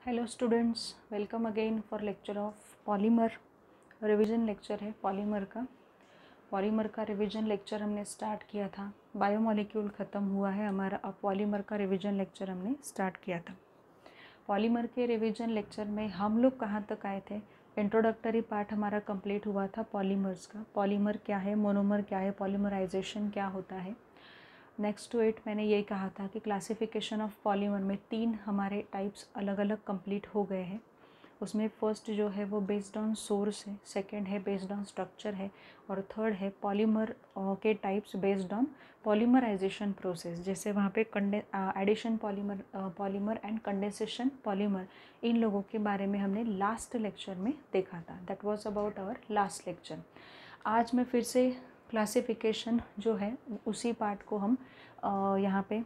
Hello students, welcome again for lecture of polymer. Revision lecture है polymer का revision lecture हमने start किया था। बायोमॉलिक्यूल ख़त्म हुआ है हमारा, अब पॉलीमर का रिवीजन लेक्चर हमने स्टार्ट किया था। पॉलीमर के रिवीजन लेक्चर में हम लोग कहाँ तक आए थे? इंट्रोडक्टरी पार्ट हमारा कंप्लीट हुआ था पॉलीमर्स का। पॉलीमर क्या है, मोनोमर क्या है, पॉलीमराइजेशन क्या होता है। नेक्स्ट टू इट मैंने यही कहा था कि क्लासिफिकेशन ऑफ पॉलीमर में 3 हमारे टाइप्स अलग अलग कंप्लीट हो गए हैं। उसमें फर्स्ट जो है वो बेस्ड ऑन सोर्स है, सेकंड है बेस्ड ऑन स्ट्रक्चर है, और थर्ड है पॉलीमर के types based on polymerisation process. जैसे वहाँ पे addition polymer and condensation polymer, इन लोगों के बारे में हमने लास्ट लेक्चर में देखा था। That was about our last lecture. आज मैं फिर से क्लासिफिकेशन जो है उसी पार्ट को हम यहाँ पे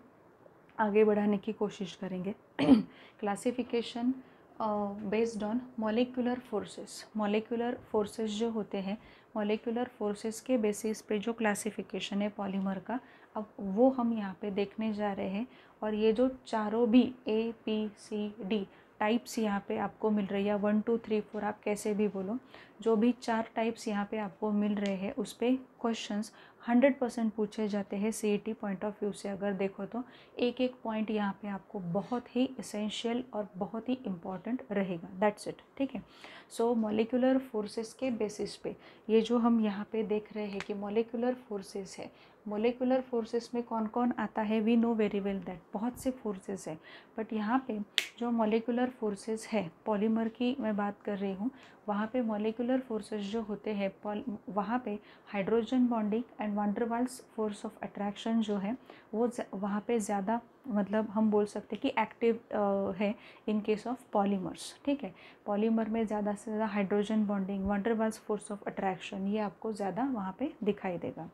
आगे बढ़ाने की कोशिश करेंगे। Classification based on molecular forces जो होते हैं, मॉलिक्यूलर फोर्सेस के बेसिस पे जो क्लासिफिकेशन है पॉलीमर का, अब वो हम यहाँ पे देखने जा रहे हैं। और ये जो चारों भी ABCD टाइप्स यहाँ पे आपको मिल रही है, 1 2 3 4 आप कैसे भी बोलो, जो भी 4 टाइप्स यहाँ पे आपको मिल रहे हैं उस पर क्वेश्चंस 100% पूछे जाते हैं CET पॉइंट ऑफ व्यू से। अगर देखो तो एक एक पॉइंट यहाँ पे आपको बहुत ही एसेंशियल और बहुत ही इम्पॉर्टेंट रहेगा। दैट्स इट, ठीक है। सो मॉलिक्यूलर फोर्सेस के बेसिस पे ये जो हम यहाँ पे देख रहे हैं कि मॉलिक्यूलर फोर्सेस है, मॉलिक्यूलर फोर्सेस में कौन कौन आता है, we know very well that बहुत से फोर्सेस है। बट यहाँ पे जो मॉलिक्यूलर फोर्सेस है, पॉलीमर की मैं बात कर रही हूँ, वहाँ पे मॉलिक्यूलर फोर्सेस जो होते हैं, वहाँ पे हाइड्रोजन बॉन्डिंग एंड वान डर वाल्स फोर्स ऑफ अट्रैक्शन जो है वो वहाँ पे ज़्यादा, मतलब हम बोल सकते हैं कि एक्टिव है इन केस ऑफ पॉलीमर्स, ठीक है। पॉलीमर में ज़्यादा से ज़्यादा हाइड्रोजन बॉन्डिंग, वान डर वाल्स फोर्स ऑफ अट्रैक्शन, ये आपको ज़्यादा वहाँ पे दिखाई देगा।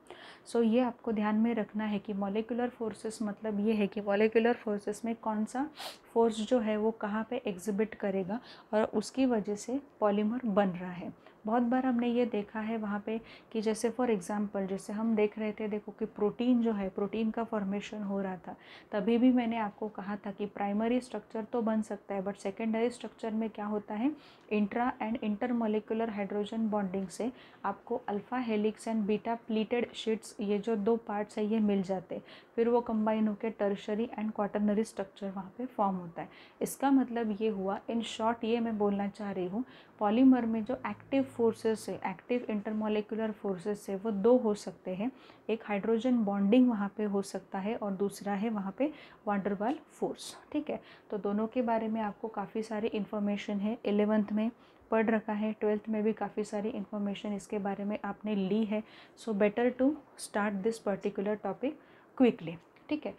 सो ये आपको ध्यान में रखना है कि मॉलिक्यूलर फोर्सेस मतलब ये है कि मॉलिक्यूलर फोर्सेस में कौन सा फोर्स जो है वो कहाँ पे एग्जिबिट करेगा और उसकी वजह से पॉलीमर बन रहा है। बहुत बार हमने ये देखा है वहाँ पे कि जैसे फॉर एग्जांपल जैसे हम देख रहे थे, देखो कि प्रोटीन जो है, प्रोटीन का फॉर्मेशन हो रहा था, तभी भी मैंने आपको कहा था कि प्राइमरी स्ट्रक्चर तो बन सकता है बट सेकेंडरी स्ट्रक्चर में क्या होता है, intra and intermolecular hydrogen bonding से आपको alpha helix and beta pleated sheets, ये जो 2 पार्ट्स है ये मिल जाते, फिर वो कंबाइन होकर टर्शरी एंड क्वाटरनरी स्ट्रक्चर वहाँ पे फॉर्म होता है। इसका मतलब ये हुआ, इन शॉर्ट ये मैं बोलना चाह रही हूँ, पॉलीमर में जो एक्टिव फोर्सेस है, एक्टिव इंटरमॉलिक्यूलर फोर्सेस है, वो 2 हो सकते हैं। एक हाइड्रोजन बॉन्डिंग वहाँ पे हो सकता है और दूसरा है वहाँ पे वान डर वाल फोर्स, ठीक है। तो दोनों के बारे में आपको काफ़ी सारी इन्फॉर्मेशन है, 11th में पढ़ रखा है, 12th में भी काफ़ी सारी इन्फॉर्मेशन इसके बारे में आपने ली है। So better to start this particular topic quickly, ठीक है।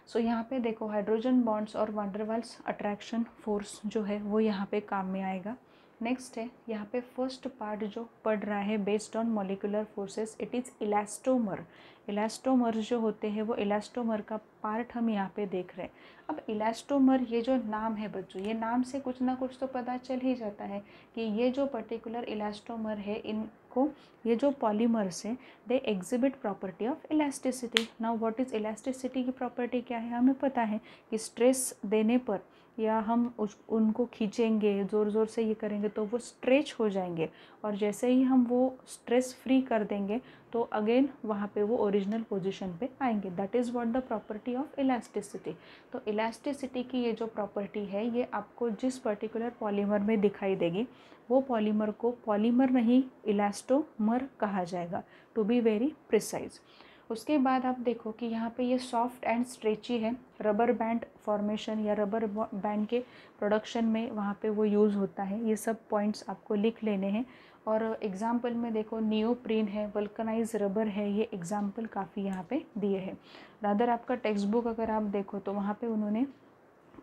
सो यहाँ पे देखो, हाइड्रोजन बॉन्ड्स और वान डर वाल्स अट्रैक्शन फोर्स जो है वो यहाँ पे काम में आएगा। नेक्स्ट है यहाँ पे फर्स्ट पार्ट जो पढ़ रहा है based on molecular forces, it is elastomer. Elastomer जो होते हैं वो इलास्टोमर का पार्ट हम यहाँ पे देख रहे हैं। अब इलास्टोमर ये जो नाम है बच्चों, ये नाम से कुछ ना कुछ तो पता चल ही जाता है कि ये जो पर्टिकुलर इलास्टोमर है, इनको ये जो पॉलीमर्स है they exhibit property of elasticity. Now what is elasticity की प्रॉपर्टी क्या है, हमें पता है कि स्ट्रेस देने पर या हम उनको खींचेंगे, ज़ोर ज़ोर से ये करेंगे तो वो स्ट्रेच हो जाएंगे, और जैसे ही हम वो स्ट्रेस फ्री कर देंगे तो अगेन वहाँ पे वो ओरिजिनल पोजीशन पे आएंगे। That is what the property of elasticity. तो इलास्टिसिटी की ये जो प्रॉपर्टी है ये आपको जिस पर्टिकुलर पॉलीमर में दिखाई देगी वो पॉलीमर को पॉलीमर नहीं इलास्टोमर कहा जाएगा, टू बी वेरी प्रिसाइज। उसके बाद आप देखो कि यहाँ पे ये सॉफ्ट एंड स्ट्रेची है, रबर बैंड फॉर्मेशन या रबर बैंड के प्रोडक्शन में वहाँ पे वो यूज़ होता है। ये सब पॉइंट्स आपको लिख लेने हैं। और एग्जाम्पल में देखो, नियोप्रीन है, वल्कनाइज रबर है, ये एग्जाम्पल काफ़ी यहाँ पे दिए हैं। रादर आपका टेक्स्ट बुक अगर आप देखो तो वहाँ पे उन्होंने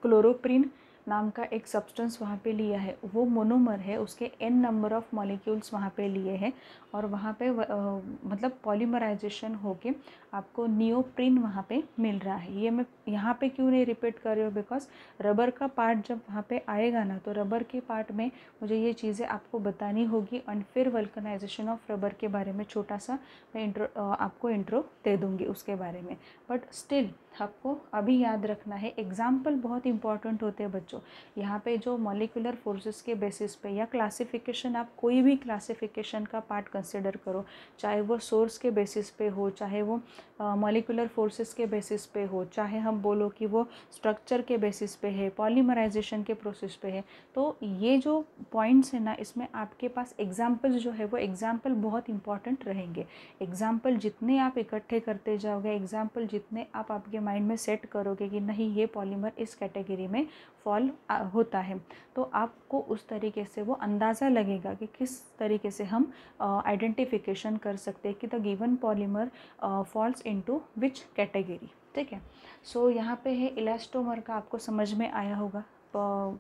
क्लोरोप्रीन नाम का एक सब्सटेंस वहाँ पे लिया है, वो मोनोमर है, उसके n नंबर ऑफ़ मॉलिक्यूल्स वहाँ पे लिए हैं और वहाँ पे मतलब पॉलीमराइजेशन होके आपको नियोप्रीन वहाँ पे मिल रहा है। ये मैं यहाँ पे क्यों नहीं रिपीट कर रही हूँ, बिकॉज रबर का पार्ट जब वहाँ पे आएगा ना, तो रबर के पार्ट में मुझे ये चीज़ें आपको बतानी होगी और फिर वल्कनाइजेशन ऑफ रबर के बारे में छोटा सा मैं आपको इंट्रो दे दूँगी उसके बारे में। बट स्टिल आपको अभी याद रखना है, एग्जाम्पल बहुत इंपॉर्टेंट होते हैं बच्चों। यहाँ पे जो मॉलिक्यूलर फोर्सेस के बेसिस पे या क्लासिफिकेशन, आप कोई भी क्लासिफिकेशन का पार्ट कंसिडर करो, चाहे वो सोर्स के बेसिस पे हो, चाहे वो मॉलिक्यूलर फोर्सेस के बेसिस पे हो, चाहे हम बोलो कि वो स्ट्रक्चर के बेसिस पे है, पॉलीमराइजेशन के प्रोसेस पे है, तो ये जो पॉइंट्स है ना, इसमें आपके पास एग्जाम्पल्स जो है वो एग्जाम्पल बहुत इंपॉर्टेंट रहेंगे। एग्जाम्पल जितने आप इकट्ठे करते जाओगे, एग्जाम्पल जितने आप आपके माइंड में सेट करोगे कि नहीं ये पॉलीमर इस कैटेगरी में फॉल होता है, तो आपको उस तरीके से वो अंदाज़ा लगेगा कि किस तरीके से हम आइडेंटिफिकेशन कर सकते हैं कि the given polymer falls into which category. ठीक है, सो यहाँ पे है इलास्टोमर का, आपको समझ में आया होगा।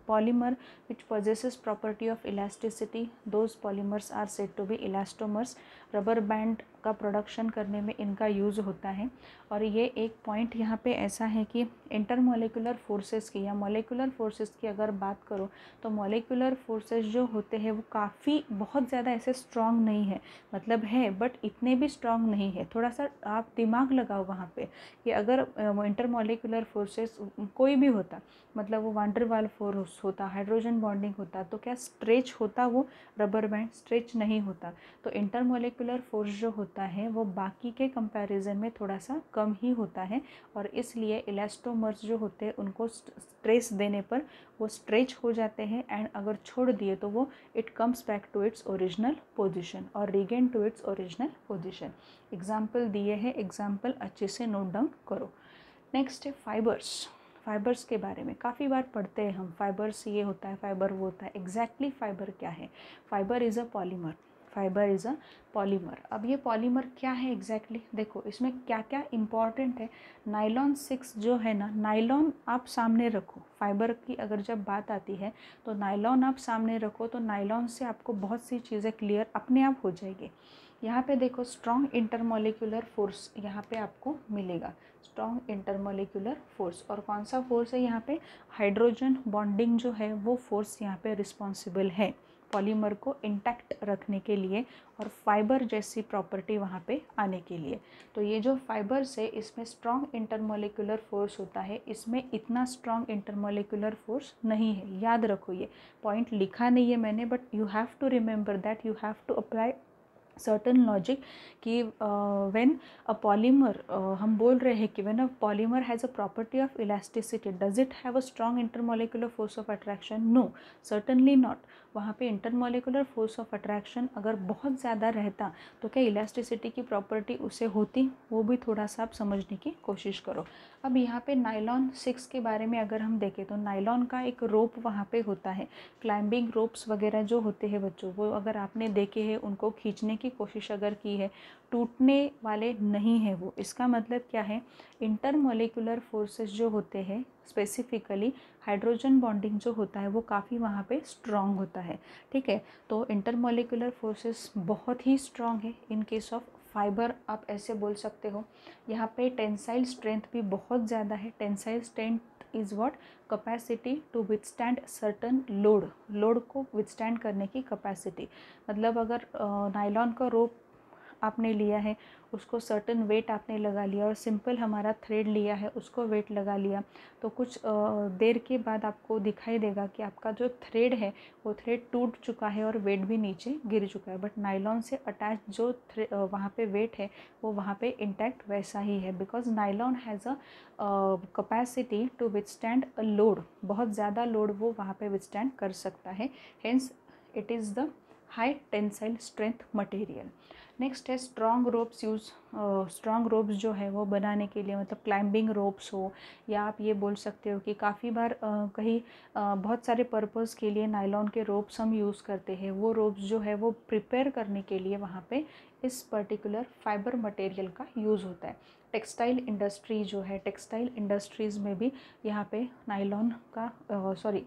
polymer which possesses property of elasticity, those polymers are said to be elastomers। Rubber band का प्रोडक्शन करने में इनका यूज़ होता है। और ये एक पॉइंट यहाँ पे ऐसा है कि इंटरमोलिकुलर फोर्सेस की या मोलिकुलर फोर्सेस की अगर बात करो, तो मोलिकुलर फोर्सेस जो होते हैं वो काफ़ी बहुत ज़्यादा ऐसे स्ट्रॉन्ग नहीं है, मतलब है बट इतने भी स्ट्रॉन्ग नहीं है। थोड़ा सा आप दिमाग लगाओ वहाँ पे कि अगर इंटरमोलिकुलर फोर्सेस कोई भी होता, मतलब वो वान डेर वाल फोर्स होता, हाइड्रोजन बॉन्डिंग होता, तो क्या स्ट्रेच होता वो रबर बैंड? स्ट्रेच नहीं होता। तो इंटरमोलिकुलर फोर्स जो होता है वो बाकी के कंपैरिजन में थोड़ा सा कम ही होता है, और इसलिए इलास्टोमर्स जो होते हैं उनको स्ट्रेस देने पर वो स्ट्रेच हो जाते हैं, एंड अगर छोड़ दिए तो वो it comes back to its original position और regain to its original position. Example दिए हैं, एग्जाम्पल अच्छे से नोट डाउन करो। नेक्स्ट है फाइबर्स। फाइबर्स के बारे में काफ़ी बार पढ़ते हैं हम, फाइबर्स ये होता है, फाइबर वो होता है। एग्जैक्टली फाइबर क्या है? Fibre is a polymer. Fibre is a polymer. अब ये पॉलीमर क्या है एग्जैक्टली? देखो इसमें क्या क्या इम्पॉर्टेंट है। नाइलॉन 6 जो है ना, नाइलॉन आप सामने रखो, फाइबर की अगर जब बात आती है तो नाइलॉन आप सामने रखो, तो नाइलॉन से आपको बहुत सी चीज़ें क्लियर अपने आप हो जाएगी। यहाँ पे देखो स्ट्रॉन्ग इंटरमोलिकुलर फोर्स यहाँ पे आपको मिलेगा, स्ट्रॉन्ग इंटरमोलिकुलर फोर्स। और कौन सा फोर्स है यहाँ पे? हाइड्रोजन बॉन्डिंग जो है वो फोर्स यहाँ पे रिस्पॉन्सिबल है पॉलीमर को इंटैक्ट रखने के लिए और फाइबर जैसी प्रॉपर्टी वहाँ पे आने के लिए। तो ये जो फाइबर्स है इसमें स्ट्रॉन्ग इंटरमोलिकुलर फोर्स होता है, इसमें इतना स्ट्रॉन्ग इंटरमोलिकुलर फोर्स नहीं है। याद रखो, ये पॉइंट लिखा नहीं है मैंने, but you have to remember that, you have to apply certain logic कि व्हेन अ पॉलीमर, हम बोल रहे हैं कि when a polymer has a property of elasticity, does it have a strong intermolecular force of attraction? No, certainly not. वहाँ पे intermolecular force of attraction अगर बहुत ज़्यादा रहता तो क्या इलास्टिसिटी की प्रॉपर्टी उसे होती? वो भी थोड़ा सा आप समझने की कोशिश करो। अब यहाँ पे नाइलॉन 6 के बारे में अगर हम देखें तो नाइलॉन का एक रोप वहाँ पे होता है। क्लाइंबिंग रोप्स वगैरह जो होते हैं बच्चों, वो अगर आपने देखे हैं, उनको खींचने की कोशिश अगर की है, टूटने वाले नहीं है वो। इसका मतलब क्या है? इंटरमोलिकुलर फोर्सेस जो होते हैं, स्पेसिफिकली हाइड्रोजन बॉन्डिंग जो होता है वो काफ़ी वहाँ पे स्ट्रॉन्ग होता है। ठीक है, तो इंटरमोलिकुलर फोर्सेस बहुत ही स्ट्रॉन्ग है। इन केस ऑफ फाइबर आप ऐसे बोल सकते हो। यहाँ पे टेंसाइल स्ट्रेंथ भी बहुत ज़्यादा है। Tensile strength is what? Capacity to withstand certain load, load को विथस्टैंड करने की कैपेसिटी। मतलब अगर नाइलॉन का रोप आपने लिया है, उसको सर्टन वेट आपने लगा लिया, और सिंपल हमारा थ्रेड लिया है, उसको वेट लगा लिया, तो कुछ देर के बाद आपको दिखाई देगा कि आपका जो थ्रेड है वो थ्रेड टूट चुका है और वेट भी नीचे गिर चुका है। बट नाइलॉन से अटैच जो वहाँ पे वेट है वो वहाँ पे इंटैक्ट वैसा ही है, because nylon has a capacity to withstand a load. बहुत ज़्यादा लोड वो वहाँ पे विथस्टैंड कर सकता है, hence it is the high tensile strength material. Next है strong ropes use. Strong ropes जो है वो बनाने के लिए, मतलब क्लाइंबिंग रोप्स हो, या आप ये बोल सकते हो कि काफ़ी बार कहीं बहुत सारे पर्पस के लिए नायलॉन के रोप्स हम यूज़ करते हैं। वो रोप्स जो है वो प्रिपेयर करने के लिए वहाँ पे इस पर्टिकुलर फाइबर मटेरियल का यूज़ होता है। टेक्सटाइल इंडस्ट्री जो है, टेक्सटाइल इंडस्ट्रीज़ में भी यहाँ पे नायलॉन का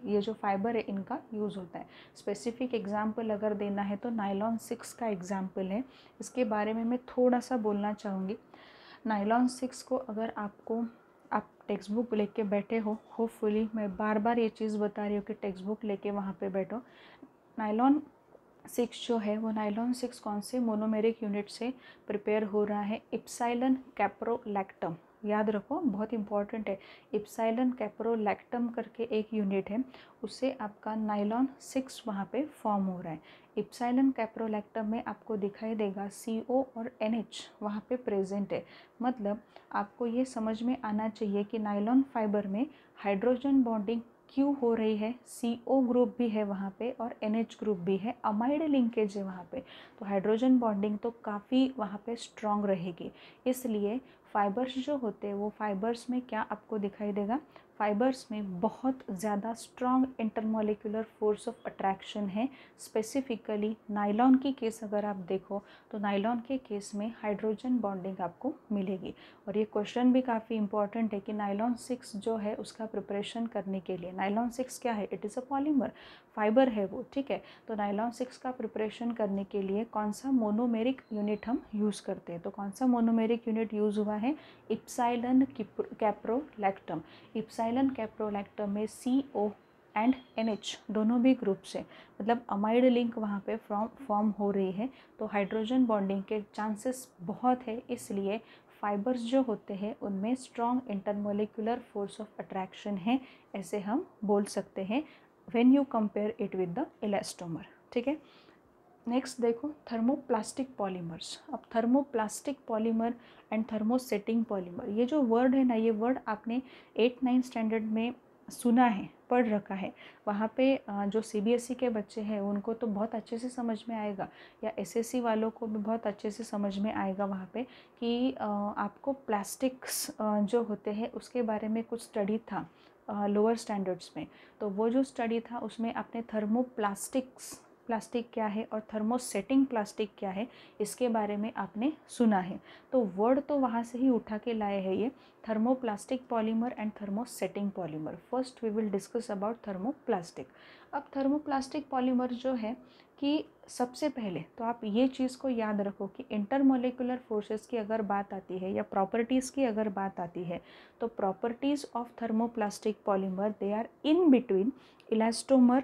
ये जो फाइबर है इनका यूज़ होता है। स्पेसिफिक एग्जांपल अगर देना है तो नायलॉन 6 का एग्जांपल है, इसके बारे में मैं थोड़ा सा बोलना चाहूँगी। नायलॉन 6 को अगर आप टेक्स्ट बुक लेके बैठे हो, होपफुली मैं बार बार ये चीज़ बता रही हूँ कि टेक्स्ट बुक लेके वहाँ पे बैठो। नायलॉन 6 जो है वो नायलॉन 6 कौन से मोनोमेरिक यूनिट से प्रिपेयर हो रहा है? Epsilon caprolactam. याद रखो, बहुत इंपॉर्टेंट है। इप्सिलॉन कैप्रोलैक्टम करके एक यूनिट है, उससे आपका नाइलॉन 6 वहाँ पे फॉर्म हो रहा है। इप्सिलॉन कैप्रोलैक्टम में आपको दिखाई देगा CO और NH वहाँ पे प्रेजेंट है। मतलब आपको ये समझ में आना चाहिए कि नाइलॉन फाइबर में हाइड्रोजन बॉन्डिंग क्यों हो रही है, CO ग्रुप भी है वहाँ पे और NH ग्रुप भी है, अमाइड लिंकेज है वहाँ पे, तो हाइड्रोजन बॉन्डिंग तो काफ़ी वहाँ पे स्ट्रॉन्ग रहेगी। इसलिए फाइबर्स जो होते हैं वो फाइबर्स में क्या आपको दिखाई देगा, फाइबर्स में बहुत ज़्यादा strong intermolecular force of attraction है। स्पेसिफिकली नाइलॉन की केस अगर आप देखो तो नाइलॉन के केस में हाइड्रोजन बॉन्डिंग आपको मिलेगी। और ये क्वेश्चन भी काफ़ी इंपॉर्टेंट है कि नाइलॉन 6 जो है उसका प्रिपरेशन करने के लिए, नाइलॉन 6 क्या है, it is a polymer, fibre है वो, ठीक है। तो नाइलॉन 6 का प्रिपरेशन करने के लिए कौन सा मोनोमेरिक यूनिट हम यूज़ करते हैं, तो कौन सा मोनोमेरिक यूनिट यूज़ हुआ है, इप्सिलॉन कैप्रोलैक्टम। इप्सिलॉन कैप्रोलैक्टम में CO एंड NH दोनों भी ग्रुप से, मतलब अमाइड लिंक वहाँ पे फॉर्म हो रही है, तो हाइड्रोजन बॉन्डिंग के चांसेस बहुत है। इसलिए फाइबर्स जो होते हैं उनमें strong intermolecular force of attraction है, ऐसे हम बोल सकते हैं when you compare it with the elastomer, ठीक है। नेक्स्ट देखो थर्मोप्लास्टिक पॉलीमर्स। अब thermoplastic polymer and thermosetting polymer, ये जो वर्ड है ना, ये वर्ड आपने 8-9 स्टैंडर्ड में सुना है, पढ़ रखा है। वहाँ पे जो CBSE के बच्चे हैं उनको तो बहुत अच्छे से समझ में आएगा, या SSC वालों को भी बहुत अच्छे से समझ में आएगा वहाँ पे कि आपको प्लास्टिक्स जो होते हैं उसके बारे में कुछ स्टडी था लोअर स्टैंडर्ड्स में। तो वो जो स्टडी था उसमें आपने प्लास्टिक क्या है और थर्मोसेटिंग प्लास्टिक क्या है इसके बारे में आपने सुना है। तो वर्ड तो वहाँ से ही उठा के लाए हैं ये, thermoplastic polymer and thermosetting polymer. First we will discuss about thermoplastic. अब थर्मोप्लास्टिक पॉलीमर जो है कि सबसे पहले तो आप ये चीज़ को याद रखो कि इंटरमोलिकुलर फोर्सेस की अगर बात आती है या प्रॉपर्टीज़ की अगर बात आती है तो properties of thermoplastic polymer they are in between elastomer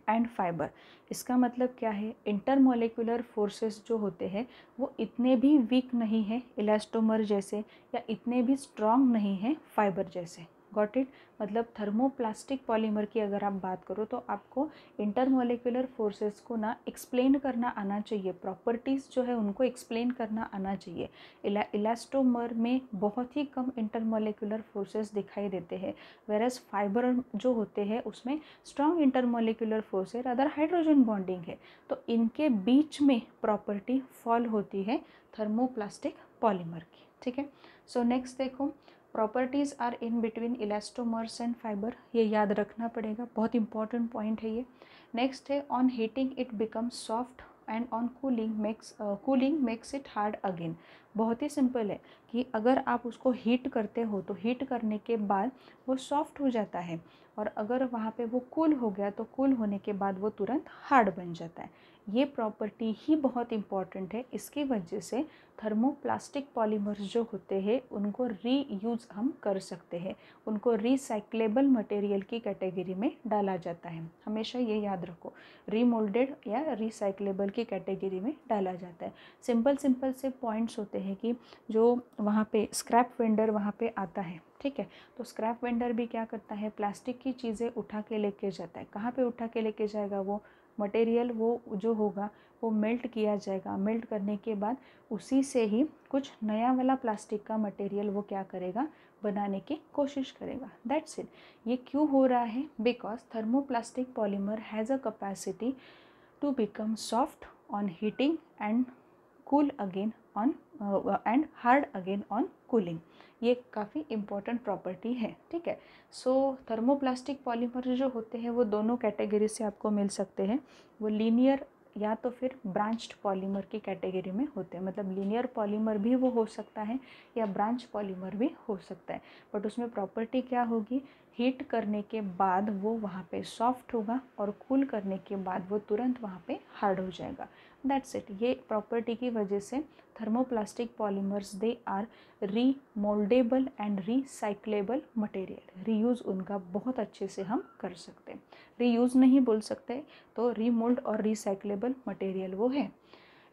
and fibre. इसका मतलब क्या है, इंटरमोलिकुलर फोर्सेस जो होते हैं वो इतने भी वीक नहीं है इलास्टोमर जैसे, या इतने भी स्ट्रॉन्ग नहीं है फाइबर जैसे। Got it. मतलब थर्मोप्लास्टिक पॉलीमर की अगर आप बात करो तो आपको इंटरमोलिकुलर फोर्सेस को ना एक्सप्लेन करना आना चाहिए, प्रॉपर्टीज़ जो है उनको एक्सप्लेन करना आना चाहिए। इलास्टोमर में बहुत ही कम इंटरमोलिकुलर फोर्सेस दिखाई देते हैं, वेरस फाइबर जो होते हैं उसमें स्ट्रॉन्ग इंटरमोलिकुलर फोर्स है, अदर हाइड्रोजन बॉन्डिंग है। तो इनके बीच में प्रॉपर्टी फॉल होती है थर्मोप्लास्टिक पॉलीमर की, ठीक है। सो नेक्स्ट देखो, properties are in between elastomers and fibre, ये याद रखना पड़ेगा, बहुत इंपॉर्टेंट पॉइंट है ये। नेक्स्ट है on heating it becomes soft and on cooling makes it hard again. बहुत ही सिंपल है कि अगर आप उसको हीट करते हो तो हीट करने के बाद वो सॉफ्ट हो जाता है, और अगर वहाँ पे वो कूल हो गया तो कूल होने के बाद वो तुरंत हार्ड बन जाता है। ये प्रॉपर्टी ही बहुत इंपॉर्टेंट है, इसकी वजह से थर्मोप्लास्टिक पॉलीमर्स जो होते हैं उनको रीयूज़ हम कर सकते हैं, उनको रिसाइक्लेबल मटेरियल की कैटेगरी में डाला जाता है। हमेशा ये याद रखो, रीमोल्डेड या रिसाइक्लेबल की कैटेगरी में डाला जाता है। सिंपल से पॉइंट्स होते हैं कि जो वहाँ पे स्क्रैप वेंडर वहाँ पे आता है, ठीक है, तो स्क्रैप वेंडर भी क्या करता है, प्लास्टिक की चीज़ें उठा के लेके जाता है। कहाँ पे उठा के लेके जाएगा, वो मटेरियल वो जो होगा वो मेल्ट किया जाएगा, मेल्ट करने के बाद उसी से ही कुछ नया वाला प्लास्टिक का मटेरियल वो क्या करेगा, बनाने की कोशिश करेगा। That's it. ये क्यों हो रहा है, because thermoplastic polymer has a capacity to become soft on heating and cool again on and hard again on cooling. ये काफ़ी इम्पॉर्टेंट प्रॉपर्टी है, ठीक है। सो थर्मोप्लास्टिक पॉलीमर जो होते हैं वो दोनों कैटेगरी से आपको मिल सकते हैं, वो लीनियर या तो फिर ब्रांच्ड पॉलीमर की कैटेगरी में होते हैं। मतलब लीनियर पॉलीमर भी वो हो सकता है या ब्रांच पॉलीमर भी हो सकता है, बट उसमें प्रॉपर्टी क्या होगी, हीट करने के बाद वो वहाँ पे सॉफ्ट होगा और कूल करने के बाद वो तुरंत वहाँ पे हार्ड हो जाएगा। That's it. ये प्रॉपर्टी की वजह से thermoplastic polymers they are remouldable and recyclable material. Reuse उनका बहुत अच्छे से हम कर सकते हैं, रीयूज़ नहीं बोल सकते, तो रीमोल्ड और रिसाइक्लेबल मटेरियल वो है।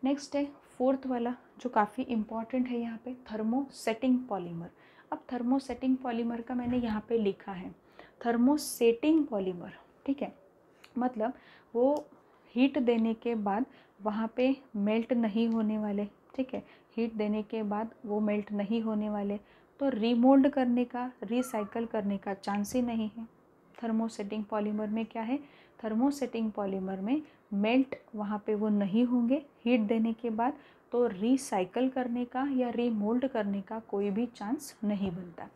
नेक्स्ट है फोर्थ वाला जो काफ़ी इम्पॉर्टेंट है यहाँ पे, थर्मोसेटिंग पॉलीमर। अब थर्मोसेटिंग पॉलीमर का मैंने यहाँ पे लिखा है थर्मोसेटिंग पॉलीमर, ठीक है, मतलब वो हीट देने के बाद वहाँ पे मेल्ट नहीं होने वाले, ठीक है, हीट देने के बाद वो मेल्ट नहीं होने वाले, तो रीमोल्ड करने का, रिसाइकल करने का चांस ही नहीं है। थर्मोसेटिंग पॉलीमर में क्या है, थर्मोसेटिंग पॉलीमर में मेल्ट वहाँ पे वो नहीं होंगे हीट देने के बाद, तो रिसाइकल करने का या रीमोल्ड करने का कोई भी चांस नहीं बनता।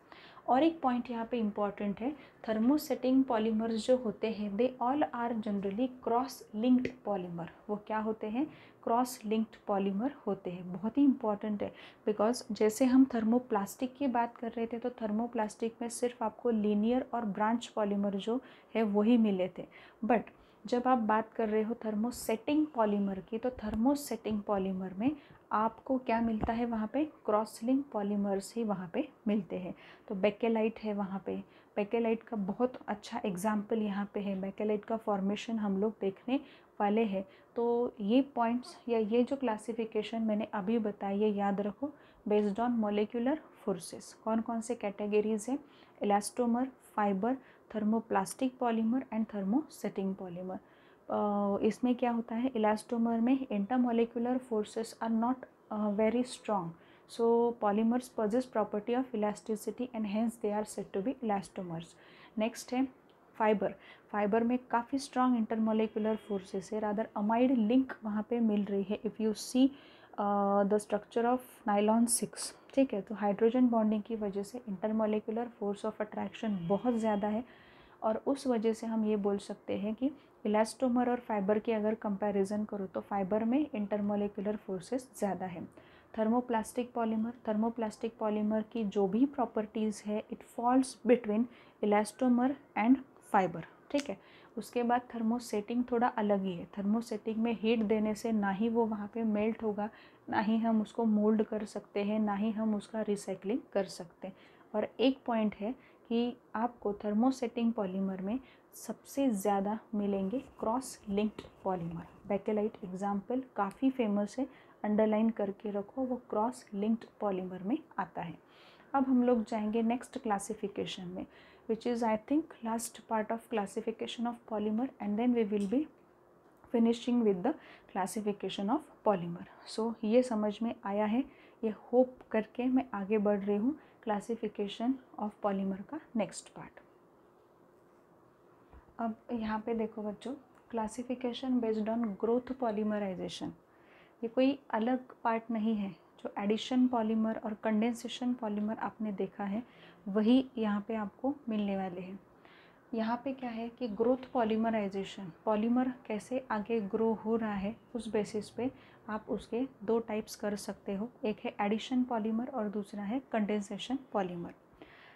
और एक पॉइंट यहाँ पे इम्पॉर्टेंट है, थर्मोसेटिंग पॉलीमर्स जो होते हैं they all are generally cross linked polymer. वो क्या होते हैं, क्रॉस लिंक्ड पॉलीमर होते हैं। बहुत ही इंपॉर्टेंट है, बिकॉज जैसे हम थर्मोप्लास्टिक की बात कर रहे थे तो थर्मोप्लास्टिक में सिर्फ आपको लीनियर और ब्रांच पॉलीमर जो है वही मिले थे, बट जब आप बात कर रहे हो थर्मोसेटिंग पॉलीमर की, तो थर्मोसेटिंग पॉलीमर में आपको क्या मिलता है, वहाँ पे क्रॉस लिंक पॉलीमर्स ही वहाँ पे मिलते हैं। तो बेकेलाइट है वहाँ पे, बेकेलाइट का बहुत अच्छा एग्जाम्पल यहाँ पे है, बेकेलाइट का फॉर्मेशन हम लोग देखने वाले हैं। तो ये पॉइंट्स या ये जो क्लासिफिकेशन मैंने अभी बताई है याद रखो, बेस्ड ऑन मॉलिक्यूलर फोर्सेस। कौन कौन से कैटेगरीज हैं, elastomer, fibre, thermoplastic polymer and thermosetting polymer. इसमें क्या होता है, इलास्टोमर में intermolecular forces are not very strong, so polymers possess property of elasticity and hence they are said to be elastomers. next है फाइबर, फाइबर में काफ़ी strong intermolecular forces है, rather amide link वहाँ पे मिल रही है। If you see the structure of nylon 6, ठीक है, तो हाइड्रोजन बॉन्डिंग की वजह से इंटरमोलिकुलर फोर्स ऑफ अट्रैक्शन बहुत ज़्यादा है, और उस वजह से हम ये बोल सकते हैं कि इलास्टोमर और फाइबर की अगर कंपैरिजन करो तो फाइबर में इंटरमोलिकुलर फोर्सेस ज़्यादा है। थर्मोप्लास्टिक पॉलीमर, थर्मोप्लास्टिक पॉलीमर की जो भी प्रॉपर्टीज़ है it falls between elastomer and fibre, ठीक है। उसके बाद थर्मोसेटिंग थोड़ा अलग ही है, थर्मोसेटिंग में हीट देने से ना ही वो वहाँ पे मेल्ट होगा, ना ही हम उसको मोल्ड कर सकते हैं, ना ही हम उसका रिसाइकलिंग कर सकते हैं। और एक पॉइंट है कि आपको थर्मोसेटिंग पॉलीमर में सबसे ज़्यादा मिलेंगे cross linked polymer. Bakelite example काफ़ी फेमस है, अंडरलाइन करके रखो, वो क्रॉस लिंक्ड पॉलीमर में आता है। अब हम लोग जाएंगे नेक्स्ट क्लासिफिकेशन में, which is I think last part of classification of polymer, and then we will be finishing with the classification of polymer. So ये समझ में आया है, ये होप करके मैं आगे बढ़ रही हूँ क्लासिफिकेशन ऑफ पॉलीमर का नेक्स्ट पार्ट। अब यहाँ पे देखो बच्चों, classification based on growth polymerisation, ये कोई अलग पार्ट नहीं है। जो एडिशन पॉलीमर और कंडेंसेशन पॉलीमर आपने देखा है वही यहाँ पे आपको मिलने वाले हैं। यहाँ पे क्या है कि ग्रोथ पॉलीमराइजेशन, पॉलीमर कैसे आगे ग्रो हो रहा है उस बेसिस पे आप उसके दो टाइप्स कर सकते हो, एक है एडिशन पॉलीमर और दूसरा है कंडेंसेशन पॉलीमर।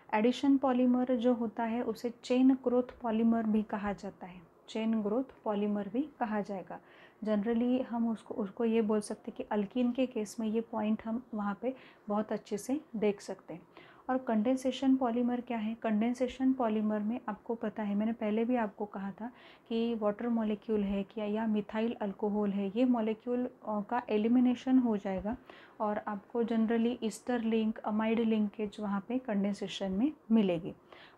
एडिशन पॉलीमर जो होता है उसे चेन ग्रोथ पॉलीमर भी कहा जाता है, चेन ग्रोथ पॉलीमर भी कहा जाएगा। जनरली हम उसको ये बोल सकते हैं कि अल्कीन के केस में ये पॉइंट हम वहाँ पे बहुत अच्छे से देख सकते हैं। और कंडेंसेशन पॉलीमर क्या है, कंडेंसेशन पॉलीमर में आपको पता है, मैंने पहले भी आपको कहा था कि वाटर मॉलिक्यूल है क्या या मिथाइल अल्कोहल है, ये मॉलिक्यूल का एलिमिनेशन हो जाएगा और आपको generally Easter link, amide linkage वहाँ पे कंडेंसेशन में मिलेगी।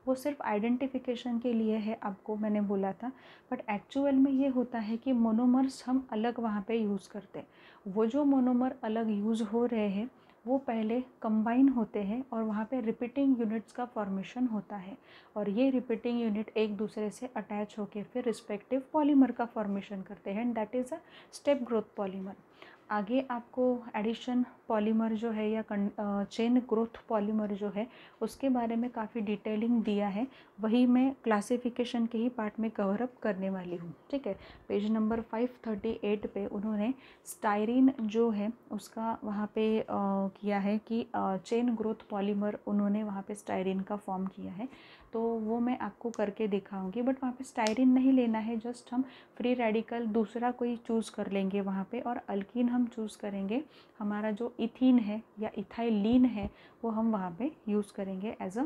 वो सिर्फ आइडेंटिफिकेशन के लिए है, आपको मैंने बोला था, बट एक्चुअल में ये होता है कि मोनोमर्स हम अलग वहाँ पे यूज़ करते हैं। वो जो मोनोमर अलग यूज़ हो रहे हैं वो पहले कंबाइन होते हैं और वहाँ पे रिपीटिंग यूनिट्स का फॉर्मेशन होता है, और ये रिपीटिंग यूनिट एक दूसरे से अटैच होकर फिर रिस्पेक्टिव पॉलीमर का फॉर्मेशन करते हैं, that is a step growth polymer. आगे आपको एडिशन पॉलीमर जो है या चेन ग्रोथ पॉलीमर जो है उसके बारे में काफ़ी डिटेलिंग दिया है, वही मैं क्लासिफिकेशन के ही पार्ट में कवर अप करने वाली हूँ, ठीक है। पेज नंबर 538 पे उन्होंने स्टायरीन जो है उसका वहाँ पे किया है कि चेन ग्रोथ पॉलीमर उन्होंने वहाँ पे स्टायरीन का फॉर्म किया है, तो वो मैं आपको करके दिखाऊंगी। बट वहाँ पे स्टायरीन नहीं लेना है, जस्ट हम फ्री रेडिकल दूसरा कोई चूज़ कर लेंगे वहाँ पे, और अल्कीन हम चूज़ करेंगे, हमारा जो इथीन है या इथाइलीन है वो हम वहाँ पे यूज़ करेंगे एज अ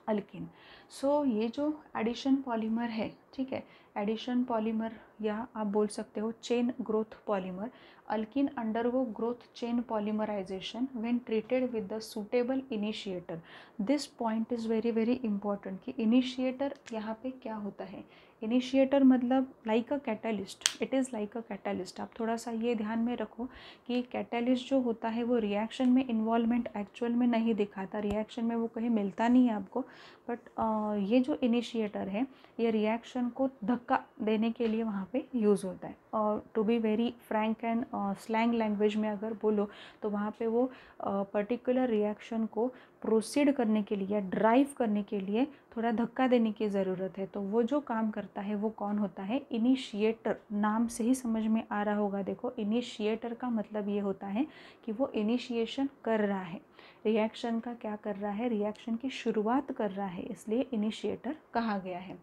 अल्किन। सो ये जो एडिशन पॉलीमर है, ठीक है, एडिशन पॉलीमर या आप बोल सकते हो chain growth polymer, alkene undergo growth chain polymerisation when treated with the suitable initiator. This point is very very important कि इनिशिएटर यहाँ पे क्या होता है। इनिशिएटर मतलब like a catalyst, it is like a catalyst. आप थोड़ा सा ये ध्यान में रखो कि कैटलिस्ट जो होता है वो रिएक्शन में इन्वॉल्वमेंट एक्चुअल में नहीं दिखाता, रिएक्शन में वो कहीं मिलता नहीं है आपको, बट ये जो इनिशिएटर है ये रिएक्शन को धक्का देने के लिए वहाँ पे यूज़ होता है। और to be very frank and slang language में अगर बोलो तो वहाँ पे वो पर्टिकुलर रिएक्शन को प्रोसीड करने के लिए, ड्राइव करने के लिए थोड़ा धक्का देने की ज़रूरत है। तो वो जो काम करता है वो कौन होता है? इनिशिएटर। नाम से ही समझ में आ रहा होगा, देखो इनिशिएटर का मतलब ये होता है कि वो इनिशिएशन कर रहा है, रिएक्शन का क्या कर रहा है, रिएक्शन की शुरुआत कर रहा है, इसलिए इनिशिएटर कहा गया है।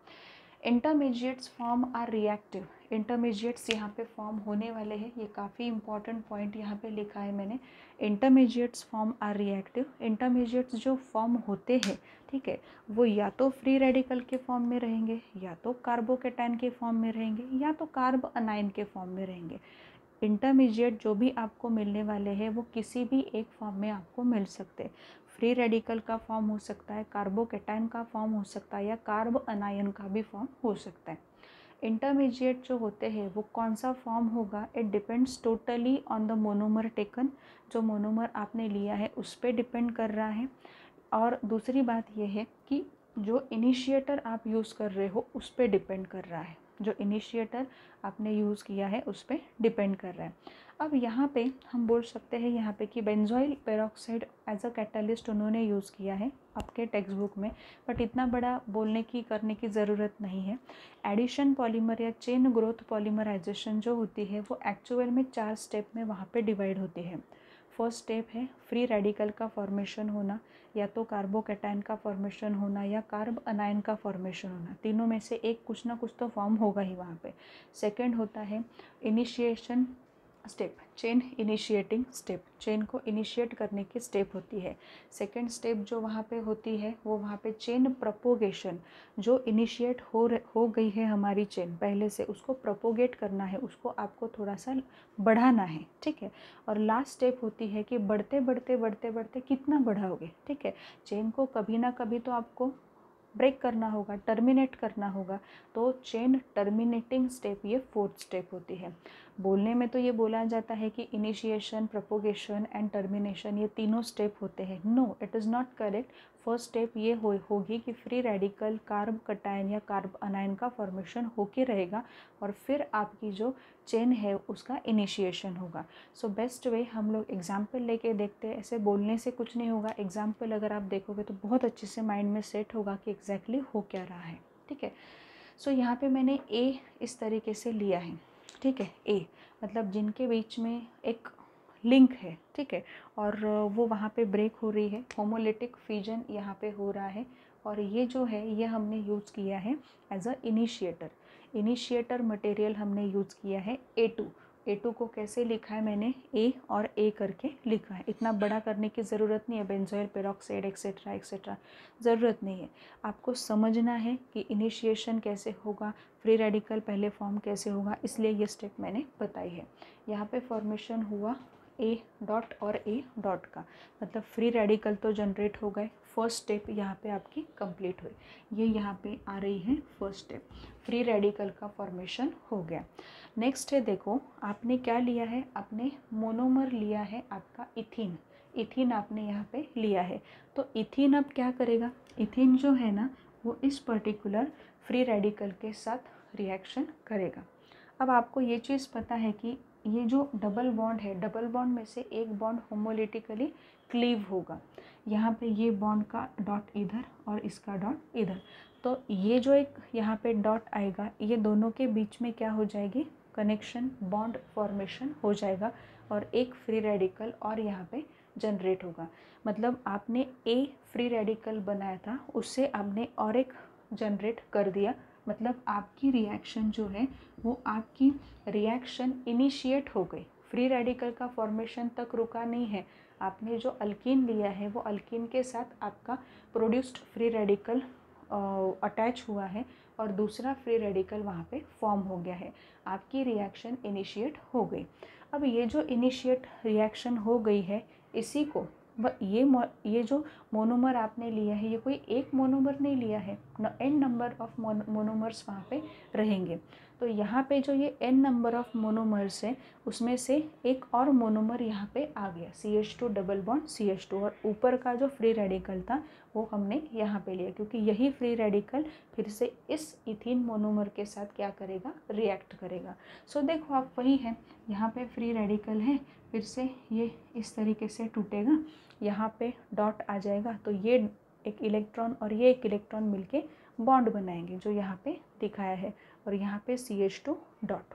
Intermediates form are reactive. Intermediates यहाँ पे फॉर्म होने वाले हैं, ये काफ़ी इंपॉर्टेंट पॉइंट यहाँ पे लिखा है मैंने। Intermediates form are reactive. Intermediates जो फॉर्म होते हैं, ठीक है, वो या तो फ्री रेडिकल के फॉर्म में रहेंगे, या तो कार्बोकेटाइन के फॉर्म में रहेंगे, या तो कार्ब अनाइन के फॉर्म में रहेंगे। इंटरमीडिएट जो भी आपको मिलने वाले हैं वो किसी भी एक फॉर्म में आपको मिल सकते हैं। फ्री रेडिकल का फॉर्म हो सकता है, कार्बोकेटाइन का फॉर्म हो सकता है, या कार्ब अनायन का भी फॉर्म हो सकता है। इंटरमीडिएट जो होते हैं वो कौन सा फॉर्म होगा, it depends totally on the monomer taken. जो मोनोमर आपने लिया है उस पर डिपेंड कर रहा है। और दूसरी बात यह है कि जो इनिशिएटर आप यूज़ कर रहे हो उस पर डिपेंड कर रहा है, जो इनिशिएटर आपने यूज़ किया है उस पर डिपेंड कर रहा है। अब यहाँ पे हम बोल सकते हैं यहाँ पे कि benzoyl peroxide as a catalyst उन्होंने यूज़ किया है आपके टेक्स्ट बुक में, बट इतना बड़ा बोलने की करने की ज़रूरत नहीं है। एडिशन पॉलीमर या चेन ग्रोथ पॉलीमराइजेशन जो होती है वो एक्चुअल में 4 स्टेप में वहाँ पे डिवाइड होती है। फर्स्ट स्टेप है फ्री रेडिकल का फॉर्मेशन होना, या तो कार्बोकेटाइन का फॉर्मेशन होना, या कार्ब अनाइन का फॉर्मेशन होना, तीनों में से एक कुछ ना कुछ तो फॉर्म होगा ही वहाँ पे। सेकंड होता है initiation step, chain initiating step, chain को इनिशिएट करने की स्टेप होती है। सेकंड स्टेप जो वहाँ पे होती है वो वहाँ पे चेन प्रोपोगेशन, जो इनिशिएट हो गई है हमारी चेन पहले से, उसको प्रोपोगेट करना है, उसको आपको थोड़ा सा बढ़ाना है, ठीक है। और लास्ट स्टेप होती है कि बढ़ते बढ़ते बढ़ते बढ़ते कितना बढ़ाओगे, ठीक है। चेन को कभी ना कभी तो आपको ब्रेक करना होगा, टर्मिनेट करना होगा, तो चेन टर्मिनेटिंग स्टेप ये फोर्थ स्टेप होती है। बोलने में तो ये बोला जाता है कि इनिशिएशन, प्रोपोगेशन एंड टर्मिनेशन ये तीनों स्टेप होते हैं। No, it is not correct. First step ये होगी कि फ्री रेडिकल कार्ब कटायन या कार्ब अनायन का फॉर्मेशन होके रहेगा, और फिर आपकी जो चेन है उसका इनिशिएशन होगा। सो बेस्ट वे हम लोग एग्जाम्पल लेके देखते हैं, ऐसे बोलने से कुछ नहीं होगा, एग्जाम्पल अगर आप देखोगे तो बहुत अच्छे से माइंड में सेट होगा कि एग्जैक्टली हो क्या रहा है, ठीक है। सो यहाँ पे मैंने ए इस तरीके से लिया है, ठीक है। ए मतलब जिनके बीच में एक लिंक है, ठीक है, और वो वहाँ पे ब्रेक हो रही है, होमोलिटिक फिजन यहाँ पे हो रहा है, और ये जो है ये हमने यूज़ किया है as a initiator. Initiator material हमने यूज़ किया है A2। A2 को कैसे लिखा है मैंने, ए और ए करके लिखा है, इतना बड़ा करने की ज़रूरत नहीं है, बेंजोइल पेरोक्साइड एक्सेट्रा एक्सेट्रा ज़रूरत नहीं है। आपको समझना है कि इनिशिएशन कैसे होगा, फ्री रेडिकल पहले फॉर्म कैसे होगा, इसलिए ये स्टेप मैंने बताई है। यहाँ पे फॉर्मेशन हुआ ए डॉट और ए डॉट का, मतलब फ्री रेडिकल तो जनरेट हो गए, फर्स्ट स्टेप यहाँ पे आपकी कंप्लीट हुई, ये यहाँ पे आ रही है फर्स्ट स्टेप, फ्री रेडिकल का फॉर्मेशन हो गया। नेक्स्ट है, देखो आपने क्या लिया है, आपने मोनोमर लिया है आपका इथीन, इथीन आपने यहाँ पे लिया है। तो इथीन अब क्या करेगा, इथीन जो है ना वो इस पर्टिकुलर फ्री रेडिकल के साथ रिएक्शन करेगा। अब आपको ये चीज़ पता है कि ये जो डबल बॉन्ड है, डबल बॉन्ड में से एक बॉन्ड होमोलिटिकली क्लीव होगा, यहाँ पे ये बॉन्ड का डॉट इधर और इसका डॉट इधर, तो ये जो एक यहाँ पे डॉट आएगा ये दोनों के बीच में क्या हो जाएगी, कनेक्शन, बॉन्ड फॉर्मेशन हो जाएगा, और एक फ्री रेडिकल और यहाँ पे जनरेट होगा। मतलब आपने ए फ्री रेडिकल बनाया था, उससे आपने और एक जनरेट कर दिया, मतलब आपकी रिएक्शन जो है वो आपकी रिएक्शन इनिशिएट हो गई, फ्री रेडिकल का फॉर्मेशन तक रुका नहीं है, आपने जो अल्कीन लिया है वो अल्कीन के साथ आपका प्रोड्यूस्ड फ्री रेडिकल अटैच हुआ है और दूसरा फ्री रेडिकल वहाँ पे फॉर्म हो गया है, आपकी रिएक्शन इनिशिएट हो गई। अब ये जो इनिशिएट रिएक्शन हो गई है, इसी को ये जो मोनोमर आपने लिया है, ये कोई एक मोनोमर नहीं लिया है, n नंबर ऑफ मोनोमर्स वहाँ पे रहेंगे। तो यहाँ पे जो ये n नंबर ऑफ मोनोमर्स है, उसमें से एक और मोनोमर यहाँ पे आ गया, CH2 डबल बॉन्ड CH2, और ऊपर का जो फ्री रेडिकल था वो हमने यहाँ पे लिया, क्योंकि यही फ्री रेडिकल फिर से इस इथीन मोनोमर के साथ क्या करेगा, रिएक्ट करेगा। सो देखो आप वही है, यहाँ पे फ्री रेडिकल है, फिर से ये इस तरीके से टूटेगा, यहाँ पे डॉट आ जाएगा, तो ये एक इलेक्ट्रॉन और ये एक इलेक्ट्रॉन मिलके बॉन्ड बनाएंगे जो यहाँ पे दिखाया है, और यहाँ पे CH2 डॉट।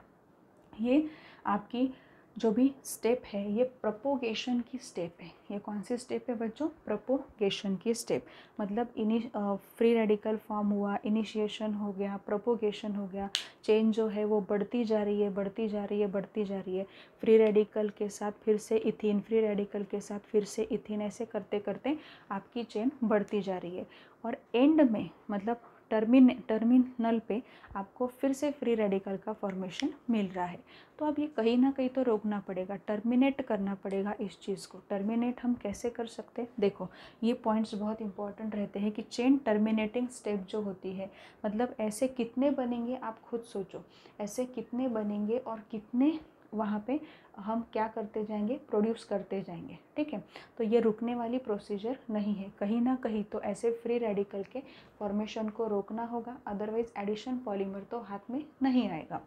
ये आपकी जो भी स्टेप है ये प्रोपोगेशन की स्टेप है। ये कौन सी स्टेप है बच्चों, प्रोपोगेशन की स्टेप। मतलब फ्री रेडिकल फॉर्म हुआ, इनिशिएशन हो गया, प्रोपोगेशन हो गया, चेन जो है वो बढ़ती जा रही है, बढ़ती जा रही है, बढ़ती जा रही है, फ्री रेडिकल के साथ फिर से इथीन, फ्री रेडिकल के साथ फिर से इथीन, ऐसे करते करते आपकी चेन बढ़ती जा रही है, और एंड में मतलब टर्मिनल पे आपको फिर से फ्री रेडिकल का फॉर्मेशन मिल रहा है। तो अब ये कहीं ना कहीं तो रोकना पड़ेगा, टर्मिनेट करना पड़ेगा इस चीज़ को। टर्मिनेट हम कैसे कर सकते हैं, देखो ये पॉइंट्स बहुत इंपॉर्टेंट रहते हैं कि चेन टर्मिनेटिंग स्टेप जो होती है, मतलब ऐसे कितने बनेंगे आप खुद सोचो, ऐसे कितने बनेंगे और कितने वहाँ पे हम क्या करते जाएंगे, प्रोड्यूस करते जाएंगे, ठीक है। तो ये रुकने वाली प्रोसीजर नहीं है, कहीं ना कहीं तो ऐसे फ्री रेडिकल के फॉर्मेशन को रोकना होगा, अदरवाइज एडिशन पॉलीमर तो हाथ में नहीं आएगा।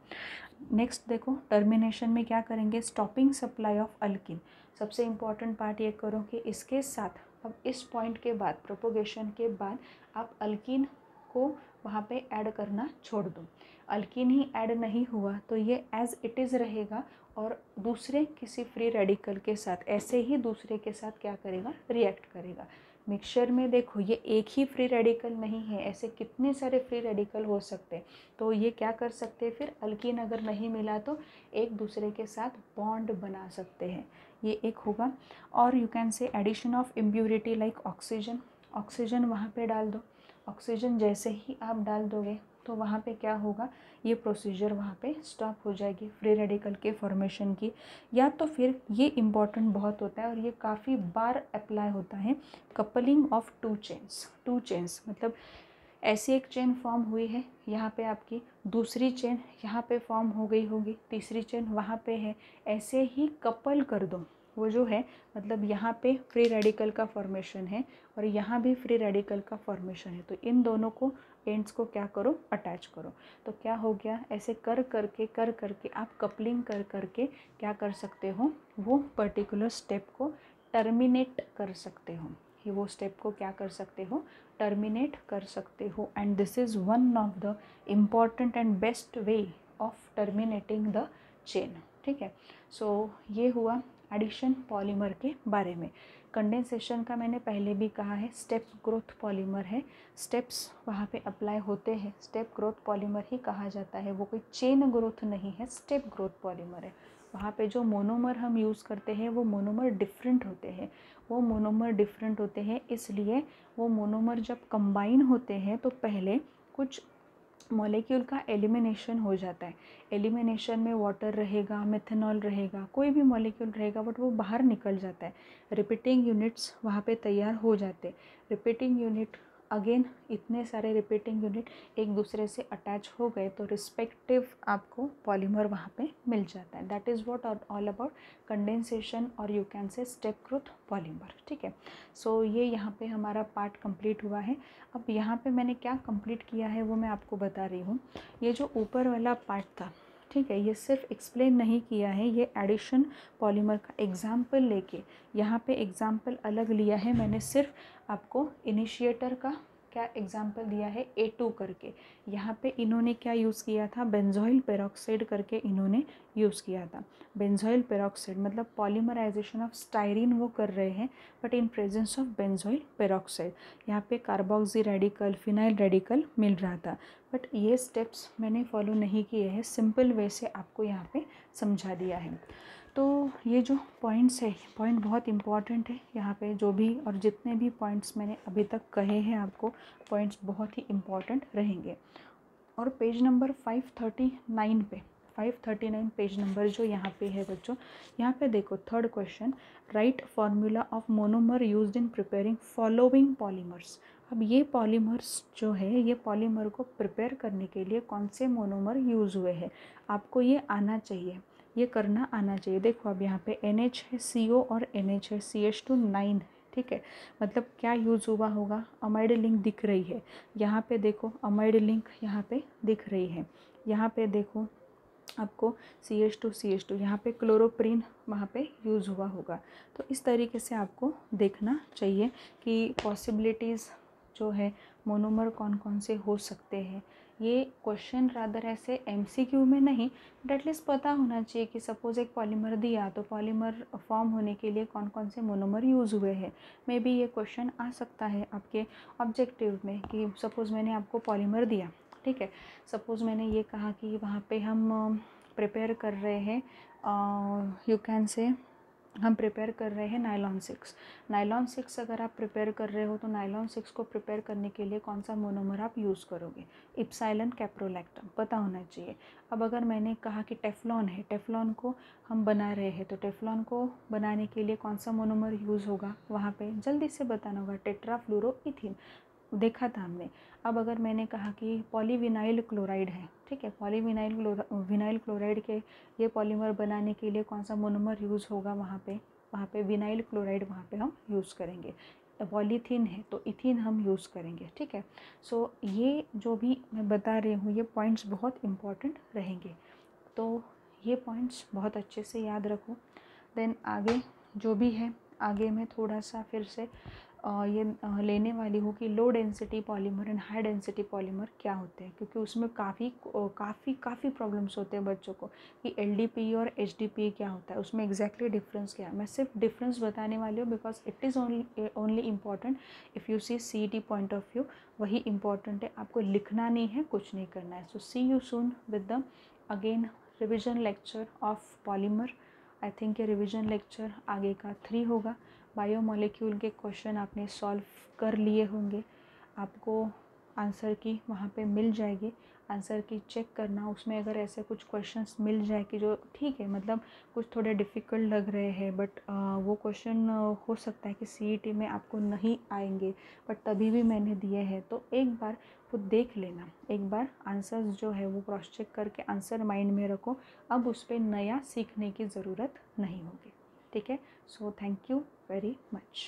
नेक्स्ट देखो, टर्मिनेशन में क्या करेंगे, स्टॉपिंग सप्लाई ऑफ अल्कीन। सबसे इम्पॉर्टेंट पार्ट ये करो कि इसके साथ अब इस पॉइंट के बाद, प्रोपोगेशन के बाद आप अल्कीन को वहाँ पे ऐड करना छोड़ दो। अल्कीन ही ऐड नहीं हुआ तो ये एज इट इज़ रहेगा, और दूसरे किसी फ्री रेडिकल के साथ ऐसे ही दूसरे के साथ क्या करेगा, रिएक्ट करेगा। मिक्सचर में देखो ये एक ही फ्री रेडिकल नहीं है, ऐसे कितने सारे फ्री रेडिकल हो सकते हैं। तो ये क्या कर सकते हैं, फिर अल्कीन अगर नहीं मिला तो एक दूसरे के साथ बॉन्ड बना सकते हैं, ये एक होगा। और you can say addition of impurity like oxygen, oxygen वहाँ पे डाल दो। ऑक्सीजन जैसे ही आप डाल दोगे तो वहाँ पे क्या होगा, ये प्रोसीजर वहाँ पे स्टॉप हो जाएगी फ्री रेडिकल के फॉर्मेशन की। या तो फिर ये इम्पॉर्टेंट बहुत होता है और ये काफ़ी बार अप्लाई होता है, कपलिंग ऑफ टू चेन्स मतलब ऐसी एक चेन फॉर्म हुई है, यहाँ पे आपकी दूसरी चेन यहाँ पे फॉर्म हो गई होगी, तीसरी चेन वहाँ पे है, ऐसे ही कपल कर दो वो जो है, मतलब यहाँ पे फ्री रेडिकल का फॉर्मेशन है और यहाँ भी फ्री रेडिकल का फॉर्मेशन है, तो इन दोनों को एंड्स को क्या करो, अटैच करो। तो क्या हो गया, ऐसे कर करके आप कपलिंग कर करके क्या कर सकते हो, वो पर्टिकुलर स्टेप को टर्मिनेट कर सकते हो, ये वो स्टेप को क्या कर सकते हो, टर्मिनेट कर सकते हो। And this is one of the important and best way of terminating the chain, ठीक है। सो ये हुआ एडिशन पॉलीमर के बारे में। कंडेंसेशन का मैंने पहले भी कहा है, स्टेप ग्रोथ पॉलीमर है, स्टेप्स वहाँ पे अप्लाई होते हैं, स्टेप ग्रोथ पॉलीमर ही कहा जाता है, वो कोई चेन ग्रोथ नहीं है, स्टेप ग्रोथ पॉलीमर है। वहाँ पे जो मोनोमर हम यूज़ करते हैं वो मोनोमर डिफरेंट होते हैं, इसलिए वो मोनोमर जब कंबाइन होते हैं तो पहले कुछ मॉलिक्यूल का एलिमिनेशन हो जाता है। एलिमिनेशन में वाटर रहेगा, मेथनॉल रहेगा, कोई भी मॉलिक्यूल रहेगा, बट वो बाहर निकल जाता है। रिपीटिंग यूनिट्स वहाँ पे तैयार हो जाते। रिपीटिंग यूनिट अगेन, इतने सारे रिपीटिंग यूनिट एक दूसरे से अटैच हो गए तो रिस्पेक्टिव आपको पॉलीमर वहाँ पे मिल जाता है। That is what all about condensation और you can say step growth polymer, ठीक है। सो ये यहाँ पे हमारा पार्ट कंप्लीट हुआ है। अब यहाँ पे मैंने क्या कंप्लीट किया है वो मैं आपको बता रही हूँ। ये जो ऊपर वाला पार्ट था, ठीक है, ये सिर्फ एक्सप्लेन नहीं किया है, ये एडिशन पॉलीमर का एग्जाम्पल लेके यहाँ पे एग्जाम्पल अलग लिया है मैंने, सिर्फ आपको इनिशिएटर का क्या एग्जाम्पल दिया है A2 करके। यहाँ पे इन्होंने क्या यूज़ किया था, बेंजोइल पेरोक्साइड करके इन्होंने यूज़ किया था। बेंजोइल पेरोक्साइड मतलब पॉलीमराइजेशन ऑफ स्टायरीन वो कर रहे हैं, but in presence of benzoyl peroxide. यहाँ पे कार्बोक्सी रेडिकल, फिनाइल रेडिकल मिल रहा था, बट ये स्टेप्स मैंने फॉलो नहीं किए हैं, सिंपल वे से आपको यहाँ पे समझा दिया है। तो ये जो पॉइंट्स है, पॉइंट बहुत इम्पॉर्टेंट है यहाँ पे, जो भी और जितने भी पॉइंट्स मैंने अभी तक कहे हैं आपको, पॉइंट्स बहुत ही इम्पॉर्टेंट रहेंगे। और पेज नंबर 539 पे, 539 पेज नंबर जो यहाँ पे है बच्चों, यहाँ पे देखो third question, right formula of monomer used in preparing following polymers. अब ये पॉलीमर्स जो है, ये पॉलीमर को प्रिपेयर करने के लिए कौन से मोनोमर यूज़ हुए हैं, आपको ये आना चाहिए, ये करना आना चाहिए। देखो अब यहाँ पे NH है, CO और NH है, CH2 9, ठीक है। मतलब क्या यूज़ हुआ होगा, अमाइड लिंक दिख रही है यहाँ पे, देखो अमाइड लिंक यहाँ पे दिख रही है, यहाँ पे देखो आपको CH2 यहाँ पे क्लोरोप्रीन वहाँ पे यूज़ हुआ होगा। तो इस तरीके से आपको देखना चाहिए कि पॉसिबिलिटीज़ जो है मोनोमर कौन कौन से हो सकते हैं। ये क्वेश्चन रादर ऐसे MCQ में नहीं, बट एटलीस्ट पता होना चाहिए कि सपोज़ एक पॉलीमर दिया तो पॉलीमर फॉर्म होने के लिए कौन कौन से मोनोमर यूज़ हुए हैं। मे बी ये क्वेश्चन आ सकता है आपके ऑब्जेक्टिव में कि सपोज़ मैंने आपको पॉलीमर दिया, ठीक है, सपोज़ मैंने ये कहा कि वहाँ पे हम प्रिपेयर कर रहे हैं, यू कैन से हम प्रिपेयर कर रहे हैं नायलॉन 6 अगर आप प्रिपेयर कर रहे हो तो नायलॉन 6 को प्रिपेयर करने के लिए कौन सा मोनोमर आप यूज़ करोगे, इप्सिलॉन कैप्रोलैक्टम, पता होना चाहिए। अब अगर मैंने कहा कि टेफ्लॉन है, टेफ्लॉन को हम बना रहे हैं तो टेफ्लॉन को बनाने के लिए कौन सा मोनोमर यूज़ होगा, वहाँ पे जल्दी से बताना होगा, टेट्राफ्लोरोइथीन, देखा था हमने। अब अगर मैंने कहा कि पॉलीविनाइल क्लोराइड है, ठीक है, विनाइल क्लोराइड के ये पॉलीमर बनाने के लिए कौन सा मोनोमर यूज़ होगा, वहाँ पे विनाइल क्लोराइड वहाँ पे हम यूज़ करेंगे। पॉलीथीन है तो इथीन हम यूज़ करेंगे, ठीक है। सो ये जो भी मैं बता रही हूँ ये पॉइंट्स बहुत इम्पॉर्टेंट रहेंगे, तो ये पॉइंट्स बहुत अच्छे से याद रखो। देन आगे जो भी है, आगे मैं थोड़ा सा फिर से ये लेने वाली हूँ कि low density polymer and high density polymer क्या होते हैं, क्योंकि उसमें काफ़ी प्रॉब्लम्स होते हैं बच्चों को कि LDPE और HDPE क्या होता है, उसमें एग्जैक्टली डिफरेंस क्या है। मैं सिर्फ डिफरेंस बताने वाली हूँ because it is only important if you see CET point of view, वही इम्पॉर्टेंट है, आपको लिखना नहीं है, कुछ नहीं करना है। So see you soon with the again revision lecture of polymer. I think ये रिविजन लेक्चर आगे का 3 होगा। बायोमोलिक्यूल के क्वेश्चन आपने सॉल्व कर लिए होंगे, आपको आंसर की वहाँ पे मिल जाएगी, आंसर की चेक करना, उसमें अगर ऐसे कुछ क्वेश्चंस मिल जाए कि जो ठीक है मतलब कुछ थोड़े डिफ़िकल्ट लग रहे हैं, बट वो क्वेश्चन हो सकता है कि CET में आपको नहीं आएंगे, बट तभी भी मैंने दिए हैं, तो एक बार वो देख लेना, एक बार आंसर्स जो है वो क्रॉस चेक करके आंसर माइंड में रखो, अब उस पर नया सीखने की ज़रूरत नहीं होगी, ठीक है। So thank you very much.